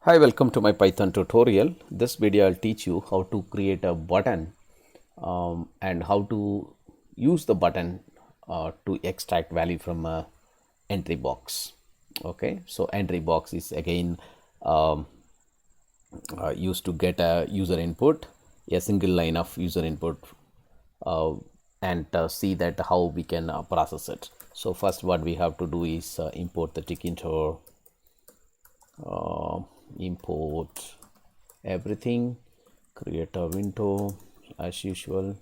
Hi, welcome to my Python tutorial. This video I'll teach you how to create a button and how to use the button to extract value from a entry box. Okay, so entry box is again used to get a user input, a single line of user input, and see that how we can process it. So first what we have to do is import the tkinter, import everything, create a window as usual,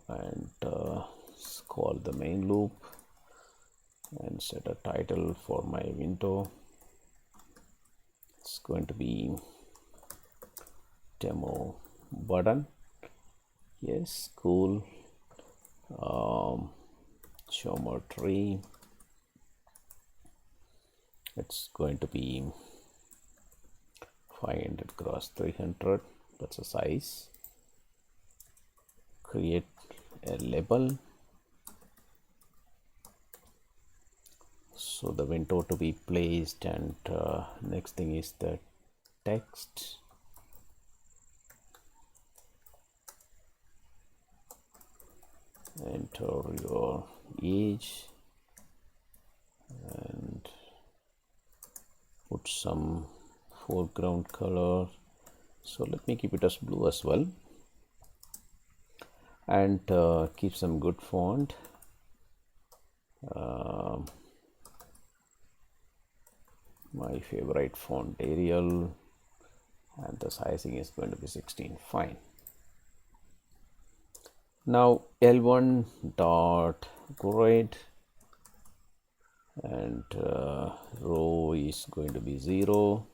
and call the main loop and set a title for my window. It's going to be demo button. Yes, cool. Geometry, it's going to be 500 cross 300, that's a size. Create a label, so the window to be placed, and next thing is the text. Enter your age and put some foreground color, so let me keep it as blue as well, and keep some good font. My favorite font, Arial, and the sizing is going to be 16. Fine. Now L1 dot grade, and row is going to be 0,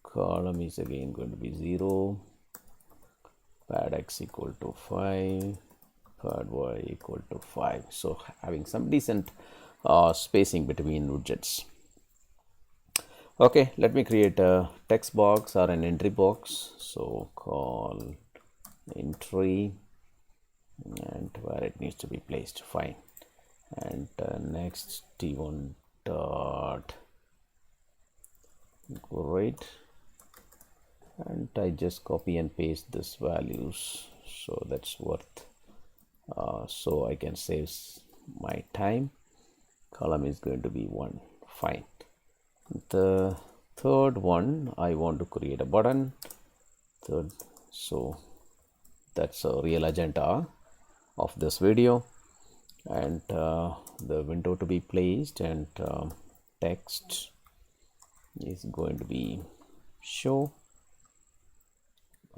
column is again going to be 0, pad x equal to 5, pad y equal to 5. So having some decent spacing between widgets. Okay, let me create a text box or an entry box. So call entry, and where it needs to be placed. Fine. And next t1 dot grade, and I just copy and paste this values, so that's worth so I can save my time. Column is going to be 1. Fine. The third one, I want to create a button. Third, so that's a real agenda of this video, and the window to be placed, and text is going to be show,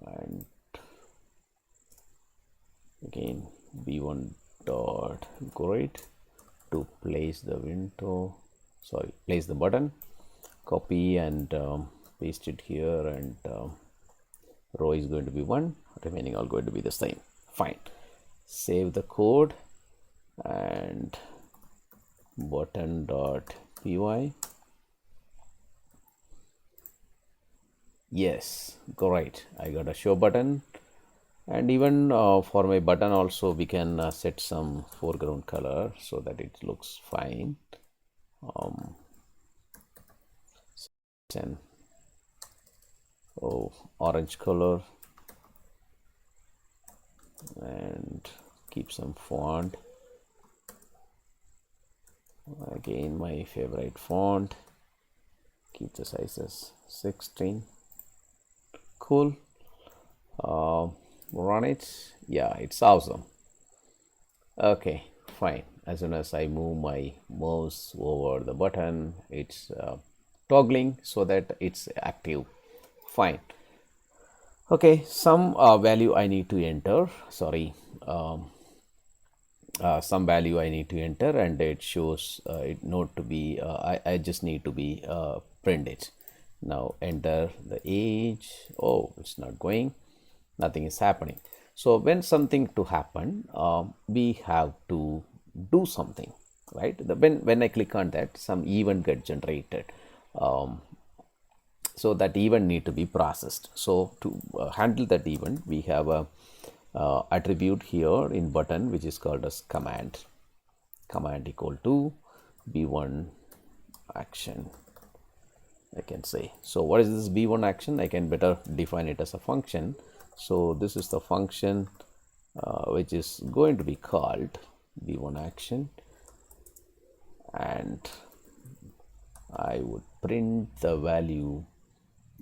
and again b1 dot grade to place the window, sorry, place the button. Copy and paste it here, and row is going to be 1, remaining all going to be the same. Fine. Save the code, and button dot py. Yes, great, I got a show button. And even for my button also we can set some foreground color so that it looks fine. Orange color, and keep some font, again my favorite font, keep the sizes 16. Cool. Run it. Yeah, it's awesome. Okay, fine. As soon as I move my mouse over the button, it's toggling so that it's active. Fine. Okay, some value I need to enter, sorry, some value I need to enter, and it shows it not to be I just need to be print it. Now enter the age. Oh, it's not going, nothing is happening. So when something to happen, we have to do something, right? When I click on that, some event get generated, so that event need to be processed. So to handle that event, we have a attribute here in button which is called as command equal to b1 action, I can say. So what is this b1 action? I can better define it as a function. So this is the function which is going to be called b1 action, and I would print the value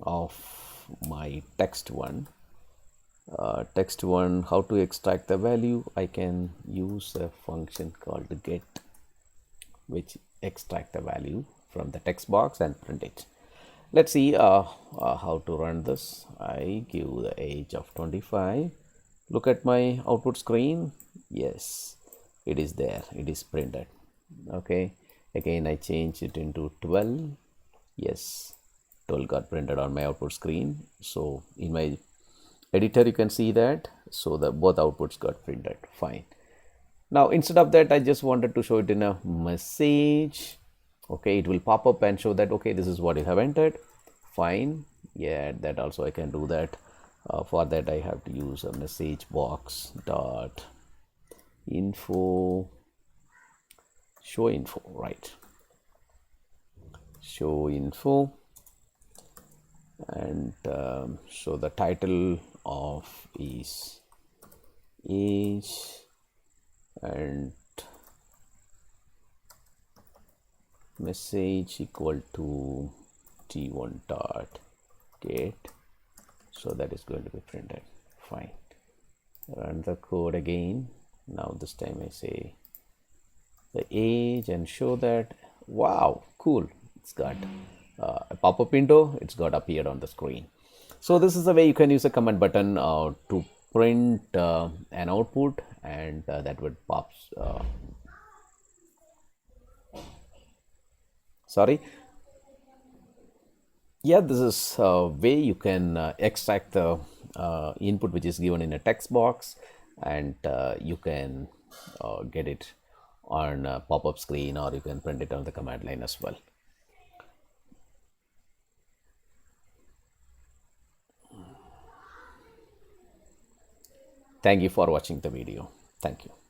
of my text1. Text1, how to extract the value? I can use a function called get, which extract the value from the text box and print it. Let's see how to run this. I give the age of 25. Look at my output screen. Yes, it is there. It is printed. Okay. Again, I change it into 12. Yes, 12 got printed on my output screen. So in my editor, you can see that. So the both outputs got printed. Fine. Now, instead of that, I just wanted to show it in a message. Okay, it will pop up and show that, okay, this is what you have entered. Fine. Yeah, that also I can do that. For that, I have to use a message box dot info, show info, right? Show info, and so the title of is age, and message equal to t1 dot get. So that is going to be printed. Fine. Run the code again. Now this time I say the age and show that. Wow, cool. It's got a pop-up window. It's got appeared on the screen. So this is the way you can use a comment button to print an output, and that would pop. Sorry. Yeah, this is a way you can extract the input which is given in a text box, and you can get it on a pop-up screen, or you can print it on the command line as well. Thank you for watching the video. Thank you.